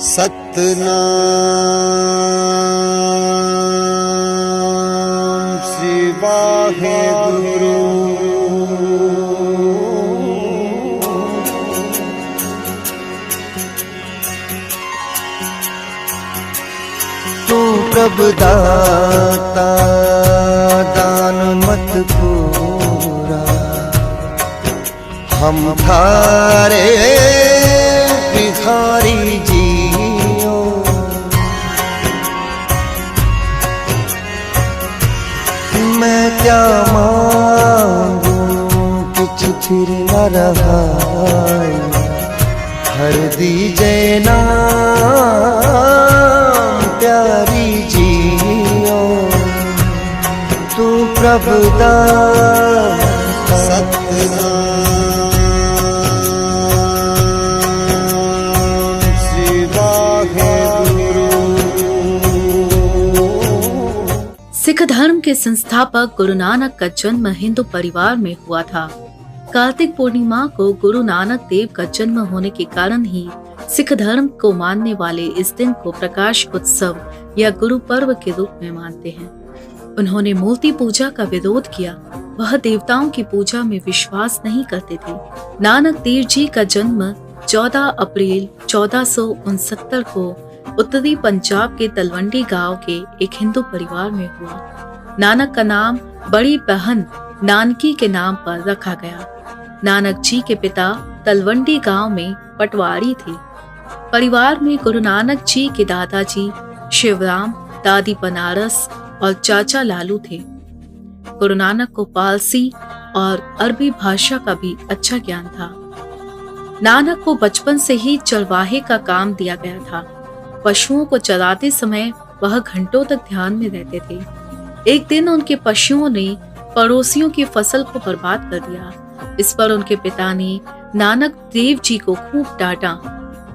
सतनाम श्री वाहेगुरु। तू प्रभु दाता दान मत पूरा, हम थारे भिखारी जियो। मैं क्या मांगू कुछ फिर न रहा, हर दीजे नाम प्यारी जियो। तू प्रभु दाता सतनाम श्री वाहेगुरु। सिख धर्म के संस्थापक गुरु नानक का जन्म हिंदू परिवार में हुआ था। कार्तिक पूर्णिमा को गुरु नानक देव का जन्म होने के कारण ही सिख धर्म को मानने वाले इस दिन को प्रकाश उत्सव या गुरु पर्व के रूप में मानते हैं। उन्होंने मूर्ति पूजा का विरोध किया, वह देवताओं की पूजा में विश्वास नहीं करते थे। नानक देव जी का जन्म 14 अप्रैल 1469 को उत्तरी पंजाब के तलवंडी गांव के एक हिंदू परिवार में हुआ। नानक का नाम बड़ी बहन नानकी के नाम पर रखा गया। नानक जी के पिता तलवंडी गांव में पटवारी थे। परिवार में गुरु नानक जी के दादाजी शिवराम, दादी बनारस और चाचा लालू थे। गुरु नानक को पारसी और अरबी भाषा का भी अच्छा ज्ञान था। नानक को बचपन से ही चरवाहे का काम दिया गया था। पशुओं को चराते समय वह घंटों तक ध्यान में रहते थे। एक दिन उनके पशुओं ने पड़ोसियों की फसल को बर्बाद कर दिया। इस पर उनके पिता ने नानक देव जी को खूब डांटा।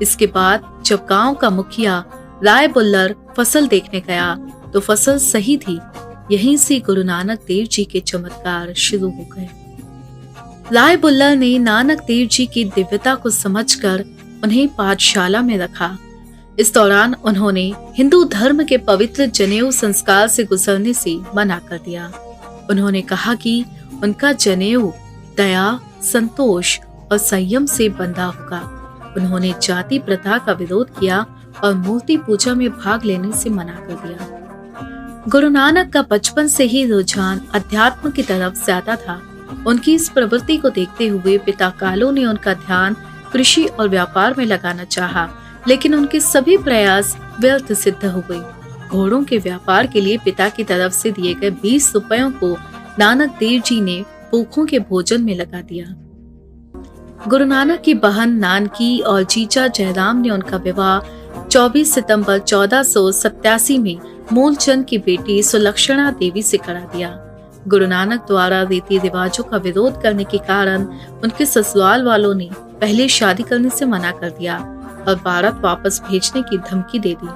इसके बाद जब गांव का मुखिया राय बुल्लर फसल देखने गया तो फसल सही थी। यहीं से गुरु नानक देव जी के चमत्कार शुरू हो गए। राय बुल्लर ने नानक देव जी की दिव्यता को समझकर उन्हें पाठशाला में रखा। इस दौरान उन्होंने हिंदू धर्म के पवित्र जनेऊ संस्कार से गुजरने से मना कर दिया। उन्होंने कहा कि उनका जनेऊ दया, संतोष और संयम से बंधा होगा। उन्होंने जाति प्रथा का विरोध किया और मूर्ति पूजा में भाग लेने से मना कर दिया। गुरु नानक का बचपन से ही रुझान अध्यात्म की तरफ ज्यादा था। उनकी इस प्रवृत्ति को देखते हुए पिता कालू ने उनका ध्यान कृषि और व्यापार में लगाना चाहा, लेकिन उनके सभी प्रयास व्यर्थ सिद्ध हो गए। घोड़ों के व्यापार के लिए पिता की तरफ से दिए गए 20 रुपयों को नानक देव जी ने भूखों के भोजन में लगा दिया। गुरु नानक की बहन नानकी और जीजा जयराम ने उनका विवाह 24 सितंबर 1487 में मूलचंद की बेटी सुलक्षणा देवी से करा दिया। गुरु नानक द्वारा रीति रिवाजों का विरोध करने के कारण उनके ससुराल वालों ने पहले शादी करने से मना कर दिया और भारत वापस भेजने की धमकी दे दी।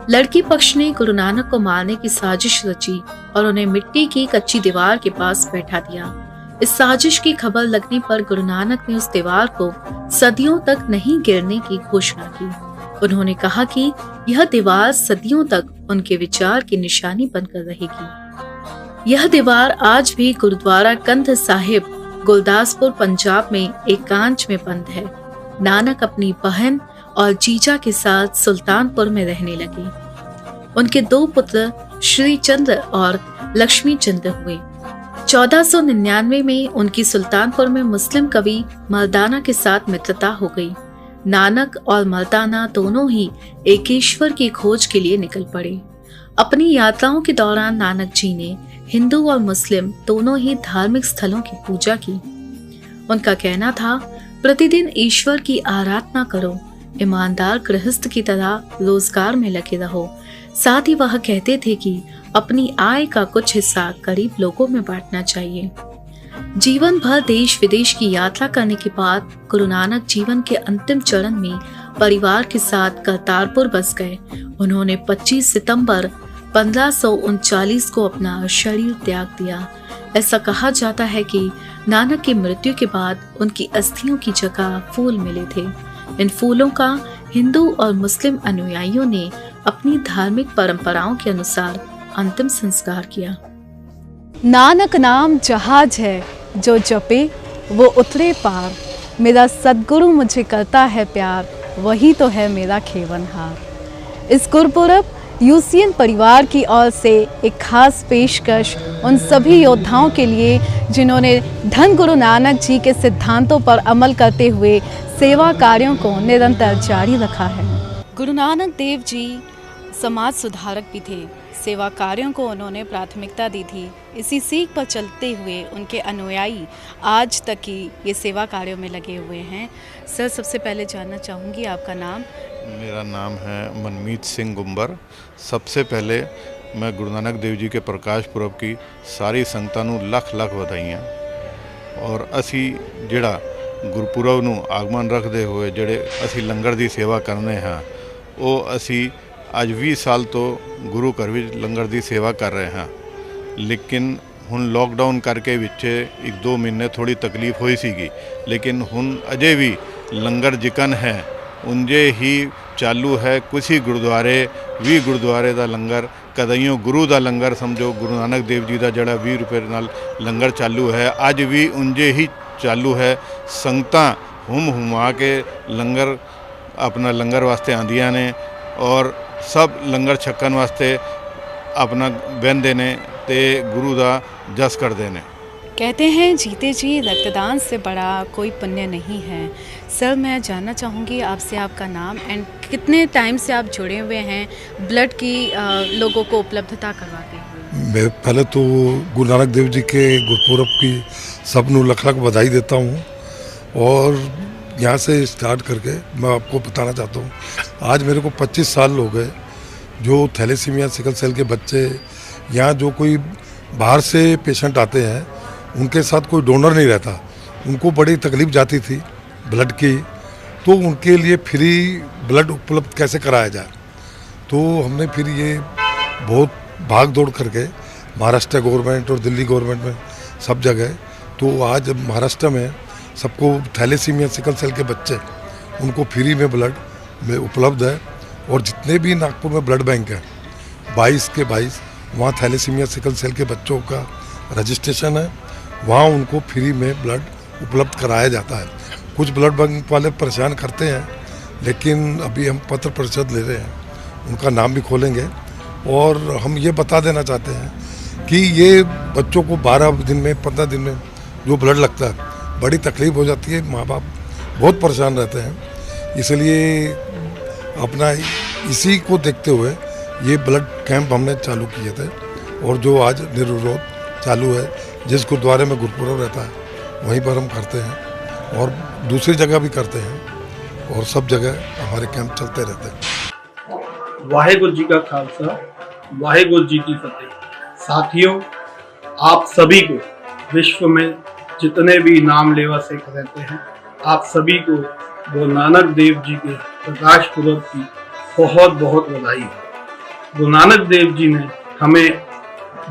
लड़की पक्ष ने गुरु नानक को मारने की साजिश रची और उन्हें मिट्टी की कच्ची दीवार के पास बैठा दिया। इस साजिश की खबर लगने पर गुरु नानक ने उस दीवार को सदियों तक नहीं गिरने की घोषणा की। उन्होंने कहा कि यह दीवार सदियों तक उनके विचार की निशानी बनकर रहेगी। यह दीवार आज भी गुरुद्वारा कंध साहिब, गुरदासपुर, पंजाब में एक कांच में बंद है। नानक अपनी बहन और जीजा के साथ सुल्तानपुर में रहने लगे। उनके 2 पुत्र श्री चंद्र और लक्ष्मी चंद्र हुए। 1499 में उनकी सुल्तानपुर में मुस्लिम कवि मर्दाना के साथ मित्रता हो गई। नानक और मर्दाना दोनों ही एकेश्वर की खोज के लिए निकल पड़े। अपनी यात्राओं के दौरान नानक जी ने हिंदू और मुस्लिम दोनों ही धार्मिक स्थलों की पूजा की। उनका कहना था, प्रतिदिन ईश्वर की आराधना करो, ईमानदार गृहस्थ की तरह रोजगार में लगे रहो। साथ ही वह कहते थे कि अपनी आय का कुछ हिस्सा गरीब लोगों में बांटना चाहिए। जीवन भर देश विदेश की यात्रा करने के बाद गुरु नानक जीवन के अंतिम चरण में परिवार के साथ करतारपुर बस गए। उन्होंने 25 सितंबर 1539 को अपना शरीर त्याग दिया। ऐसा कहा जाता है कि नानक की मृत्यु के बाद उनकी अस्थियों की जगह फूल मिले थे। इन फूलों का हिंदू और मुस्लिम अनुयायियों ने अपनी धार्मिक परंपराओं के अनुसार अंतिम संस्कार किया। नानक नाम जहाज है जो जपे वो उतरे पार, मेरा सद्गुरु मुझे करता है प्यार, वही तो है मेरा खेवनहार। इस गुरपुरब यूसीएन परिवार की ओर से एक खास पेशकश उन सभी योद्धाओं के लिए जिन्होंने धन गुरु नानक जी के सिद्धांतों पर अमल करते हुए सेवा कार्यों को निरंतर जारी रखा है। गुरु नानक देव जी समाज सुधारक भी थे, सेवा कार्यों को उन्होंने प्राथमिकता दी थी। इसी सीख पर चलते हुए उनके अनुयायी आज तक की ये सेवा कार्यों में लगे हुए हैं। सर, सबसे पहले जानना चाहूँगी आपका नाम। मेरा नाम है मनमीत सिंह गुंबर। सबसे पहले मैं गुरु नानक देव जी के प्रकाश पुरब की सारी संगतां ਨੂੰ ਲੱਖ ਲੱਖ ਵਧਾਈਆਂ। ਔਰ ਅਸੀਂ ਜਿਹੜਾ ਗੁਰਪੁਰਬ ਨੂੰ ਆਗਮਨ ਰੱਖਦੇ ਹੋਏ ਜਿਹੜੇ ਅਸੀਂ ਲੰਗਰ ਦੀ ਸੇਵਾ ਕਰਨੇ ਹਾਂ, ਉਹ ਅਸੀਂ ਅੱਜ 20 ਸਾਲ ਤੋਂ ਗੁਰੂ ਘਰ ਵਿੱਚ ਲੰਗਰ ਦੀ ਸੇਵਾ ਕਰ ਰਹੇ ਹਾਂ। ਲੇਕਿਨ ਹੁਣ ਲੋਕਡਾਊਨ ਕਰਕੇ ਵਿੱਚ 1-2 ਮਹੀਨੇ ਥੋੜੀ ਤਕਲੀਫ ਹੋਈ ਸੀਗੀ, ਲੇਕਿਨ ਹੁਣ ਅਜੇ ਵੀ ਲੰਗਰ ਜਿਕਨ ਹੈ ਉਂਝੇ ਹੀ ਚਾਲੂ ਹੈ। ਕੁਝ ਹੀ ਗੁਰਦੁਆਰੇ 20 ਗੁਰਦੁਆਰੇ ਦਾ ਲੰਗਰ ਕਦਾਈਓ ਗੁਰੂ ਦਾ ਲੰਗਰ ਸਮਝੋ, ਗੁਰੂ ਨਾਨਕ ਦੇਵ ਜੀ ਦਾ ਜਿਹੜਾ 20 ਰੁਪਏ ਨਾਲ ਲੰਗਰ ਚਾਲੂ ਹੈ ਅੱਜ ਵੀ ਉਂਝੇ ਹੀ ਚਾਲੂ ਹੈ। ਸੰਗਤਾਂ ਹੁਮਾ ਕੇ ਲੰਗਰ ਆਪਣਾ ਲੰਗਰ ਵਾਸਤੇ ਆਉਂਦੀਆਂ ਨੇ ਔਰ ਸਭ ਲੰਗਰ ਛਕਣ ਵਾਸਤੇ अपना बहते ने ते गुरु का जस करते हैं। कहते हैं जीते जी रक्तदान से बड़ा कोई पुण्य नहीं है। सर, मैं जानना चाहूँगी आपसे आपका नाम एंड कितने टाइम से आप जुड़े हुए हैं ब्लड की लोगों को उपलब्धता करवाते हुए। मैं पहले तो गुरु नानक देव जी के गुरपुरब की सबनों लख लख बधाई देता हूँ। और यहाँ से स्टार्ट करके मैं आपको बताना चाहता हूँ, आज मेरे को 25 साल हो गए। जो थैलेसीमिया सिकल सेल के बच्चे यहाँ जो कोई बाहर से पेशेंट आते हैं उनके साथ कोई डोनर नहीं रहता, उनको बड़ी तकलीफ़ जाती थी ब्लड की, तो उनके लिए फ्री ब्लड उपलब्ध कैसे कराया जाए। तो हमने फिर ये बहुत भाग दौड़ करके महाराष्ट्र गवर्नमेंट और दिल्ली गवर्नमेंट में सब जगह, तो आज महाराष्ट्र में सबको थैलेसीमिया सिकल सेल के बच्चे उनको फ्री में ब्लड में उपलब्ध है। और जितने भी नागपुर में ब्लड बैंक है 22 के 22 वहाँ थैलेसीमिया सिकल सेल के बच्चों का रजिस्ट्रेशन है, वहाँ उनको फ्री में ब्लड उपलब्ध कराया जाता है। कुछ ब्लड बैंक वाले परेशान करते हैं, लेकिन अभी हम पत्र परिषद ले रहे हैं, उनका नाम भी खोलेंगे। और हम ये बता देना चाहते हैं कि ये बच्चों को 12 दिन में 15 दिन में जो ब्लड लगता है बड़ी तकलीफ़ हो जाती है, माँ बाप बहुत परेशान रहते हैं। इसलिए अपना इसी को देखते हुए ये ब्लड कैंप हमने चालू किए थे और जो आज निर्विरोध चालू है। जिस गुरुद्वारे में गुरपुरब रहता है वहीं पर हम करते हैं और दूसरी जगह भी करते हैं और सब जगह हमारे कैंप चलते रहते हैं। वाहेगुरु जी का खालसा, वाहेगुरु जी की फतेह। साथियों, आप सभी को विश्व में जितने भी नाम लेवा सिख रहते हैं, आप सभी को गुरु नानक देव जी के प्रकाश पुरब की बहुत बहुत बधाई है। गुरु नानक देव जी ने हमें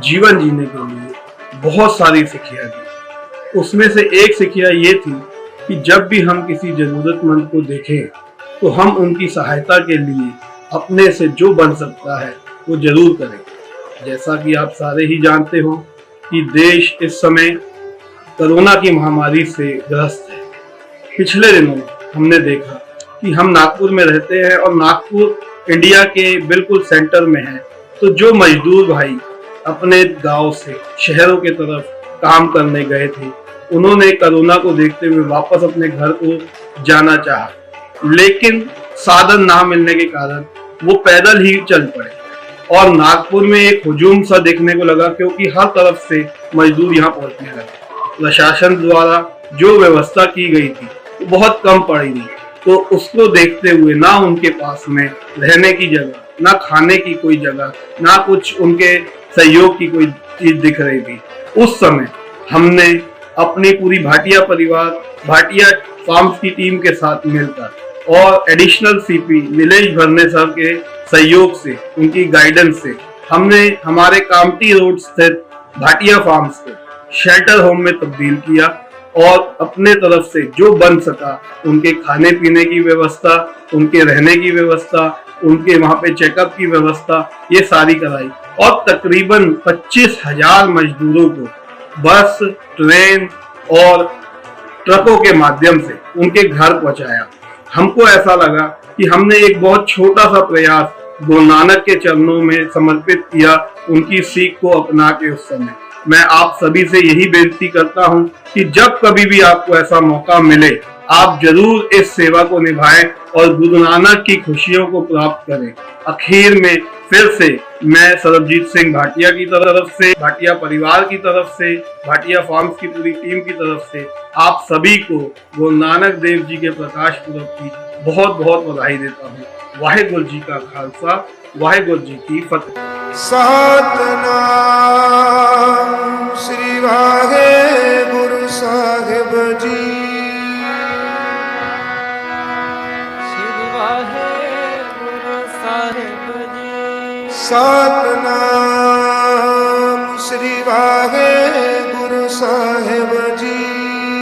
जीवन जीने के लिए बहुत सारी सिक्खियाँ दी। उसमें से एक सिक्खिया ये थी कि जब भी हम किसी जरूरतमंद को देखें तो हम उनकी सहायता के लिए अपने से जो बन सकता है वो जरूर करें। जैसा कि आप सारे ही जानते हो कि देश इस समय कोरोना की महामारी से ग्रस्त है। पिछले दिनों हमने देखा कि हम नागपुर में रहते हैं और नागपुर इंडिया के बिल्कुल सेंटर में है, तो जो मजदूर भाई अपने गांव से शहरों के तरफ काम करने गए थे, उन्होंने कोरोना को देखते हुए वापस अपने घर को जाना चाहा, लेकिन साधन ना मिलने के कारण वो पैदल ही चल पड़े और नागपुर में एक हुजूम सा देखने को लगा, क्योंकि हर तरफ से मजदूर यहाँ पहुंचने लगे। प्रशासन द्वारा जो व्यवस्था की गई थी वो बहुत कम पड़ी थी, तो उसको देखते हुए ना उनके पास में रहने की जगह, ना खाने की कोई जगह, ना कुछ उनके सहयोग की कोई चीज दिख रही थी। उस समय हमने अपनी पूरी भाटिया परिवार, भाटिया फार्म्स की टीम के साथ मिलकर और एडिशनल सीपी नीलेश भरने सर के सहयोग से, उनकी गाइडेंस से हमने हमारे कामटी रोड स्थित भाटिया फार्म्स को शेल्टर होम में तब्दील किया और अपने तरफ से जो बन सका उनके खाने पीने की व्यवस्था, उनके रहने की व्यवस्था, उनके वहां पे चेकअप की व्यवस्था, ये सारी कराई। और तकरीबन 25,000 मजदूरों को बस, ट्रेन और ट्रकों के माध्यम से उनके घर पहुंचाया। हमको ऐसा लगा कि हमने एक बहुत छोटा सा प्रयास गुरु नानक के चरणों में समर्पित किया, उनकी सीख को अपना के। उस समय मैं आप सभी से यही बेनती करता हूं कि जब कभी भी आपको ऐसा मौका मिले, आप जरूर इस सेवा को निभाएं और गुरु नानक की खुशियों को प्राप्त करें। आखिर में फिर से मैं सरबजीत सिंह भाटिया की तरफ से, भाटिया परिवार की तरफ से, भाटिया फार्म्स की पूरी टीम की तरफ से आप सभी को गुरु नानक देव जी के प्रकाश पुरब की बहुत बहुत बधाई देता हूँ। वाहेगुरु जी का खालसा, वाहेगुरु जी की फतेह। सतनाम श्री वाहेगुरु साहिब जी। श्री वाहेगुरु साहिब जी। सतनाम श्री वाहेगुरु साहिब